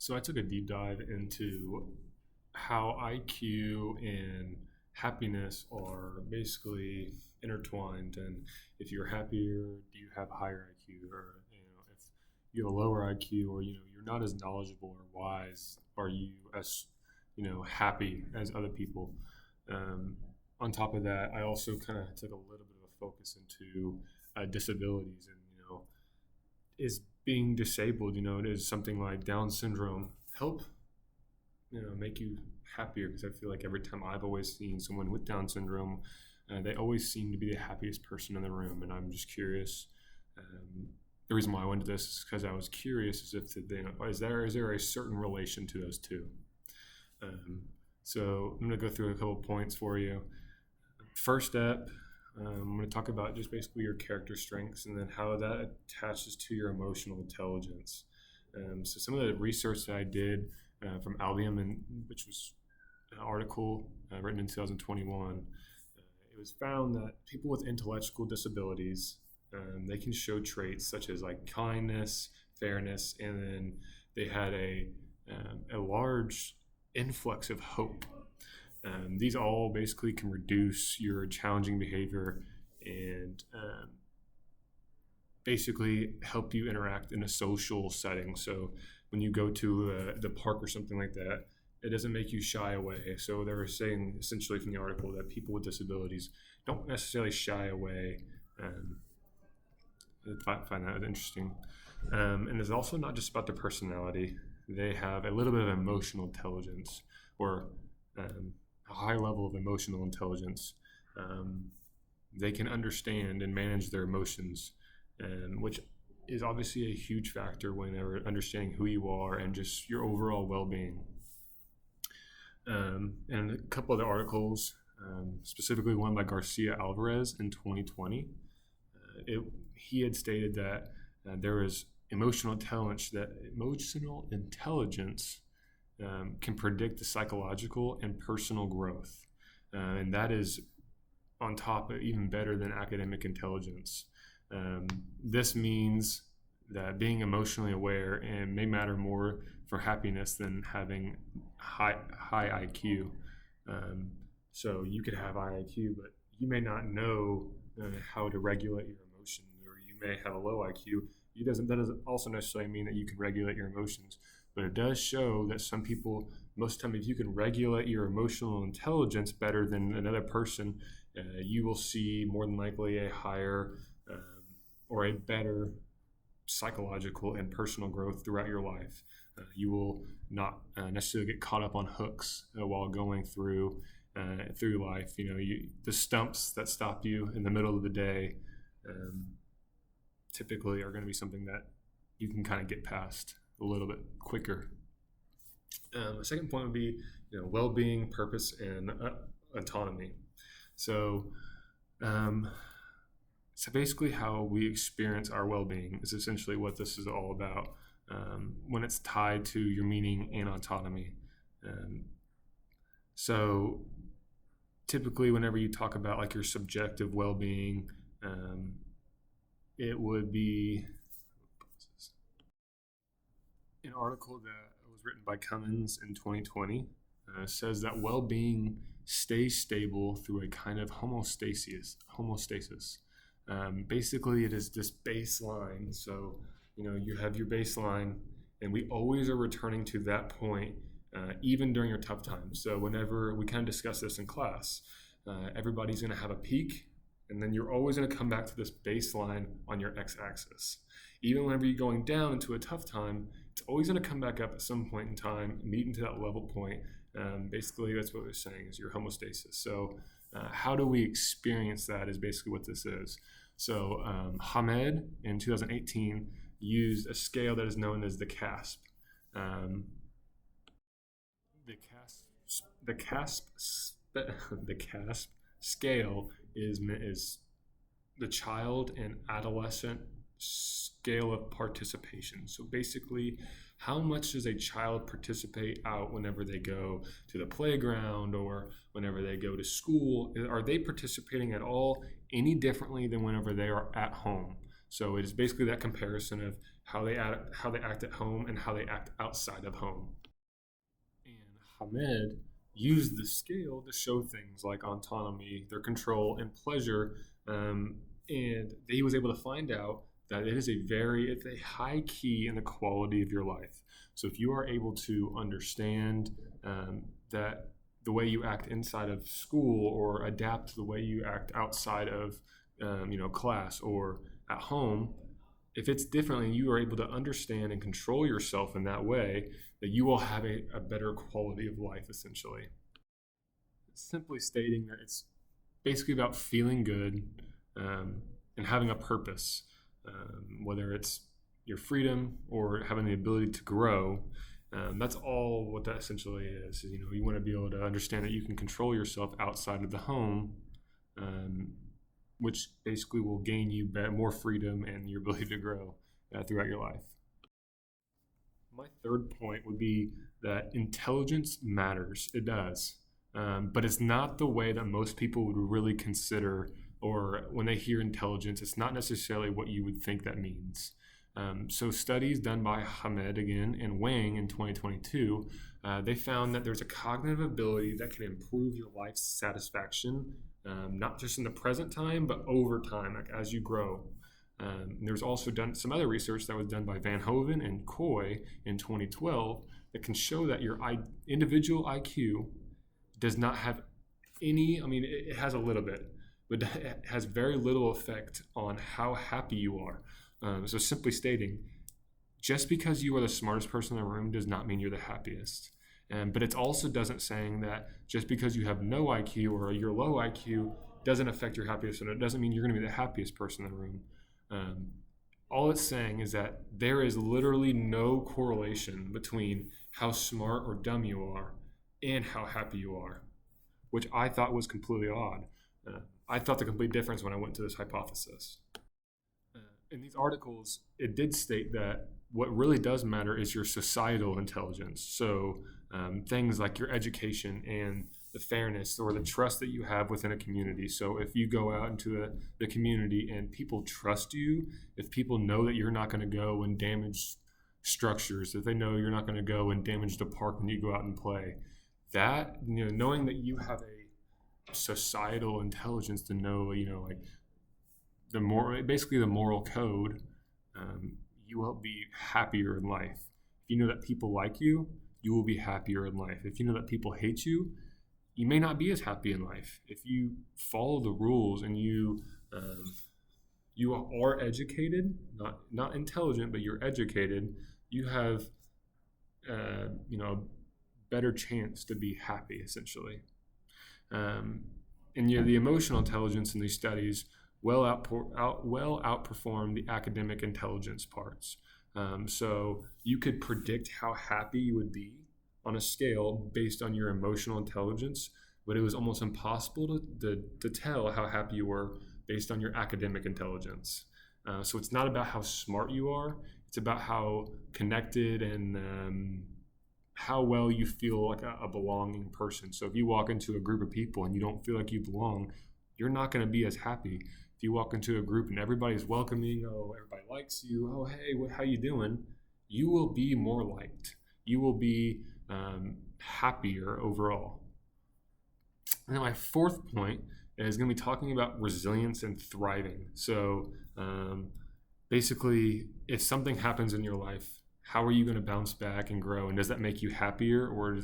So I took a deep dive into how IQ and happiness are basically intertwined. And if you're happier, do you have higher IQ? Or if you have a lower IQ, or you're not as knowledgeable or wise, are you as happy as other people? Um, on top of that, I also kind of took a little bit of a focus into disabilities and is being disabled, it is something like Down syndrome help, make you happier? Because I feel like every time I've always seen someone with Down syndrome, they always seem to be the happiest person in the room. And I'm just curious. The reason why I went to this is because I was curious as if is there a certain relation to those two? Um, so I'm going to go through a couple points for you. First step, I'm going to talk about just basically your character strengths and then how that attaches to your emotional intelligence. So some of the research that I did from Albion, which was an article written in 2021, it was found that people with intellectual disabilities, they can show traits such as like kindness, fairness, and then they had a large influx of hope. These all basically can reduce your challenging behavior and basically help you interact in a social setting. So when you go to the park or something like that, it doesn't make you shy away. So they were saying essentially from the article that people with disabilities don't necessarily shy away. I find that interesting. And it's also not just about their personality. They have a little bit of emotional intelligence, or a high level of emotional intelligence. They can understand and manage their emotions, and which is obviously a huge factor whenever understanding who you are and just your overall well-being. And a couple other articles, specifically one by Garcia Alvarez in 2020. He had stated that there is emotional intelligence can predict the psychological and personal growth. And that is on top of even better than academic intelligence. This means that being emotionally aware and may matter more for happiness than having high IQ. So you could have high IQ, but you may not know how to regulate your emotions, or you may have a low IQ. That doesn't also necessarily mean that you can regulate your emotions, but it does show that some people, most of the time, if you can regulate your emotional intelligence better than another person, you will see more than likely a higher or a better psychological and personal growth throughout your life. You will not necessarily get caught up on hooks while going through life. The stumps that stop you in the middle of the day typically are going to be something that you can kind of get past a little bit quicker. The second point would be, well-being, purpose, and autonomy. So basically how we experience our well-being is essentially what this is all about when it's tied to your meaning and autonomy. So typically whenever you talk about like your subjective well-being, it would be an article that was written by Cummins in 2020 says that well-being stays stable through a kind of homostasis. Basically, it is this baseline. So, you have your baseline, and we always are returning to that point, even during your tough times. So whenever we kind of discuss this in class, everybody's going to have a peak, and then you're always going to come back to this baseline on your x-axis. Even whenever you're going down into a tough time, it's always going to come back up at some point in time, meet into that level point. Basically, that's what we're saying is your homostasis. So how do we experience that is basically what this is. So Hamed in 2018 used a scale that is known as the CASP. The CASP scale is the child and adolescent scale of participation. So basically, how much does a child participate out whenever they go to the playground or whenever they go to school? Are they participating at all any differently than whenever they are at home? So it is basically that comparison of how they act at home and how they act outside of home. And Hamed used the scale to show things like autonomy, their control, and pleasure. Um, and he was able to find out that it's a high key in the quality of your life. So if you are able to understand that the way you act inside of school or adapt to the way you act outside of class or at home, if it's differently and you are able to understand and control yourself in that way, that you will have a better quality of life essentially. It's simply stating that it's basically about feeling good and having a purpose, whether it's your freedom or having the ability to grow. That's all what that essentially is. You want to be able to understand that you can control yourself outside of the home, um, which basically will gain you more freedom and your ability to grow throughout your life. My third point would be that intelligence matters. It does. But it's not the way that most people would really consider, or when they hear intelligence, it's not necessarily what you would think that means. So studies done by Hamed again and Wang in 2022, they found that there's a cognitive ability that can improve your life's satisfaction, not just in the present time, but over time, like as you grow. There's also done some other research that was done by Van Hoven and Coy in 2012 that can show that your individual IQ does not have any, I mean, it has a little bit, but it has very little effect on how happy you are. So simply stating, just because you are the smartest person in the room does not mean you're the happiest. But it also doesn't saying that just because you have no IQ or you're low IQ doesn't affect your happiness, and it doesn't mean you're going to be the happiest person in the room. All it's saying is that there is literally no correlation between how smart or dumb you are and how happy you are, which I thought was completely odd. I thought the complete difference when I went to this hypothesis. In these articles, it did state that what really does matter is your societal intelligence. So things like your education and the fairness or the trust that you have within a community. So if you go out into the community and people trust you, if people know that you're not going to go and damage structures, if they know you're not going to go and damage the park when you go out and play, that, knowing that you have a societal intelligence to know, like basically the moral code, you will be happier in life. If you know that people like you, you will be happier in life. If you know that people hate you, you may not be as happy in life. If you follow the rules and you are educated, not intelligent, but you're educated, you have a better chance to be happy essentially. And the emotional intelligence in these studies well outperform the academic intelligence parts. So you could predict how happy you would be on a scale based on your emotional intelligence, but it was almost impossible to tell how happy you were based on your academic intelligence. So it's not about how smart you are, it's about how connected and how well you feel like a belonging person. So if you walk into a group of people and you don't feel like you belong, you're not going to be as happy. If you walk into a group and everybody's welcoming, oh, everybody likes you, oh, hey, how you doing? You will be more liked. You will be happier overall. And then my fourth point is going to be talking about resilience and thriving. So basically, if something happens in your life, how are you going to bounce back and grow? And does that make you happier? Or,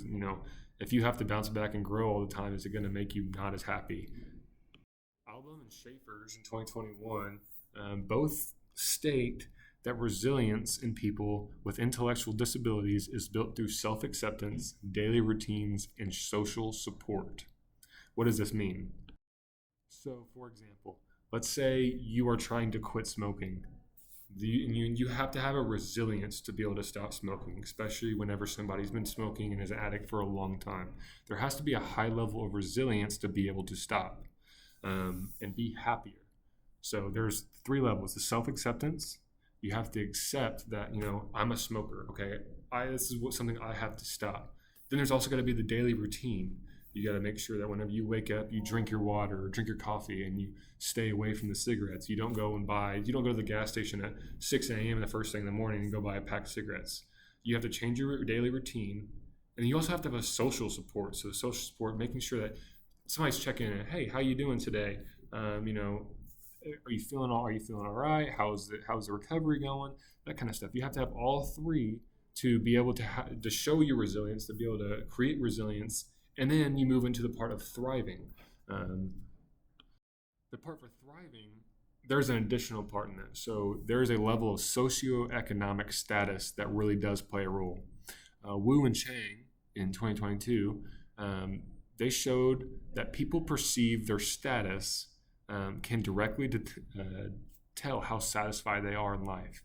if you have to bounce back and grow all the time, is it going to make you not as happy? Album and Schaefer's in 2021 both state that resilience in people with intellectual disabilities is built through self-acceptance, daily routines, and social support. What does this mean? So, for example, let's say you are trying to quit smoking. You have to have a resilience to be able to stop smoking, especially whenever somebody's been smoking and is an addict for a long time. There has to be a high level of resilience to be able to stop and be happier. So there's 3 levels. The self-acceptance, you have to accept that, I'm a smoker, okay? This is something I have to stop. Then there's also got to be the daily routine. You got to make sure that whenever you wake up, you drink your water or drink your coffee, and you stay away from the cigarettes. You don't go and buy. You don't go to the gas station at 6 a.m. the first thing in the morning and go buy a pack of cigarettes. You have to change your daily routine, and you also have to have a social support. So social support, making sure that somebody's checking in. Hey, how you doing today? Are you feeling all right? How's the recovery going? That kind of stuff. You have to have all three to be able to show your resilience, to be able to create resilience, and then you move into the part of thriving. Um, the part for thriving, there's an additional part in that. So there's a level of socioeconomic status that really does play a role. Wu and Chang in 2022, they showed that people perceive their status can directly tell how satisfied they are in life.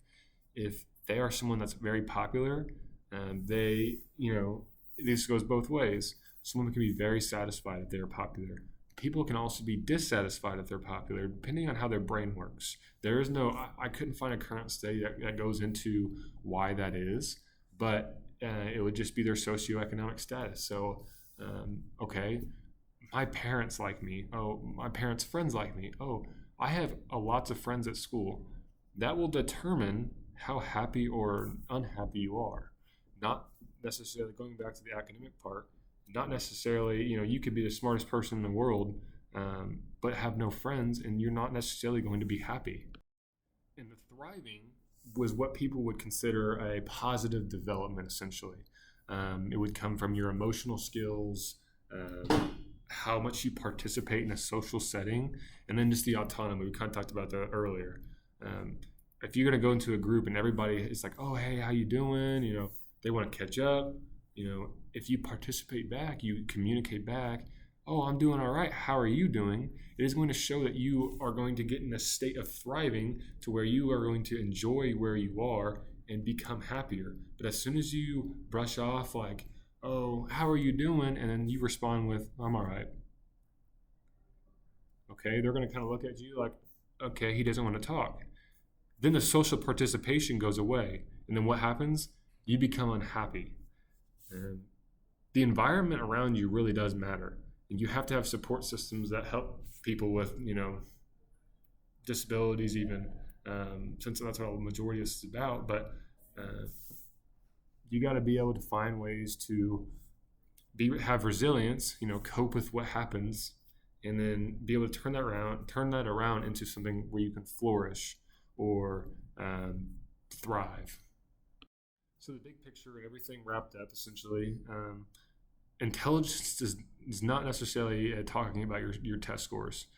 If they are someone that's very popular, this goes both ways. Someone can be very satisfied if they're popular. People can also be dissatisfied if they're popular, depending on how their brain works. I couldn't find a current study that goes into why that is, but it would just be their socioeconomic status. So, okay, my parents like me. Oh, my parents' friends like me. Oh, I have lots of friends at school. That will determine how happy or unhappy you are. Not necessarily going back to the academic part, not necessarily, you could be the smartest person in the world, but have no friends, and you're not necessarily going to be happy. And the thriving was what people would consider a positive development, essentially. It would come from your emotional skills, how much you participate in a social setting, and then just the autonomy. We kind of talked about that earlier. If you're going to go into a group and everybody is like, oh, hey, how you doing? They want to catch up. If you participate back, you communicate back, oh, I'm doing all right. How are you doing? It is going to show that you are going to get in a state of thriving to where you are going to enjoy where you are and become happier. But as soon as you brush off like, oh, how are you doing? And then you respond with, I'm all right. Okay, they're going to kind of look at you like, okay, he doesn't want to talk. Then the social participation goes away. And then what happens? You become unhappy. And the environment around you really does matter. And you have to have support systems that help people with, disabilities even, since that's what the majority of this is about. But you got to be able to find ways to have resilience, cope with what happens, and then be able to turn that around into something where you can flourish or thrive. So the big picture and everything wrapped up, essentially, intelligence is not necessarily talking about your test scores.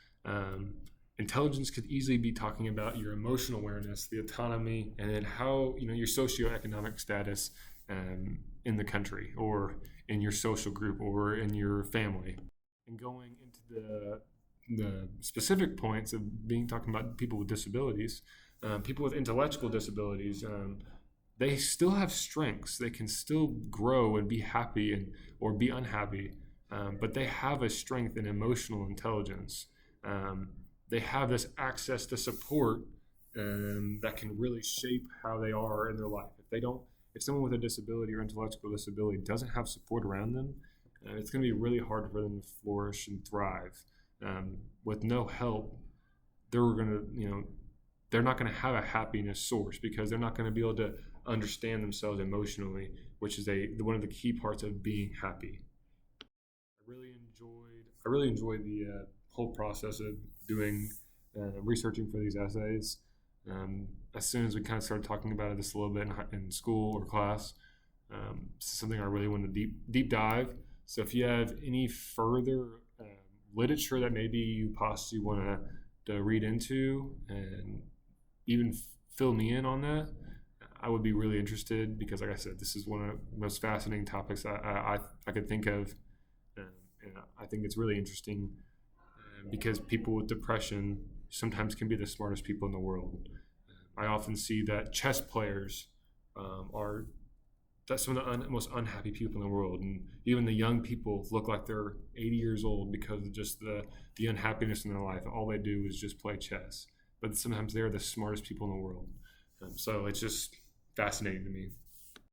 Intelligence could easily be talking about your emotional awareness, the autonomy, and then how your socioeconomic status in the country or in your social group or in your family. And going into the specific points of talking about people with disabilities, people with intellectual disabilities, they still have strengths. They can still grow and be happy or be unhappy, but they have a strength in emotional intelligence. They have this access to support that can really shape how they are in their life. If someone with a disability or intellectual disability doesn't have support around them, it's going to be really hard for them to flourish and thrive. With no help, they're not going to have a happiness source because they're not going to be able to understand themselves emotionally, which is one of the key parts of being happy. I really enjoyed the whole process of doing researching for these essays. As soon as we kind of started talking about this a little bit in school or class, this is something I really wanted to deep dive. So if you have any further literature that maybe you possibly want to read into and even fill me in on that, I would be really interested because, like I said, this is one of the most fascinating topics I could think of. And I think it's really interesting because people with depression sometimes can be the smartest people in the world. I often see that chess players that's some of the most unhappy people in the world, and even the young people look like they're 80 years old because of just the unhappiness in their life. All they do is just play chess, but sometimes they're the smartest people in the world. So it's just fascinating to me.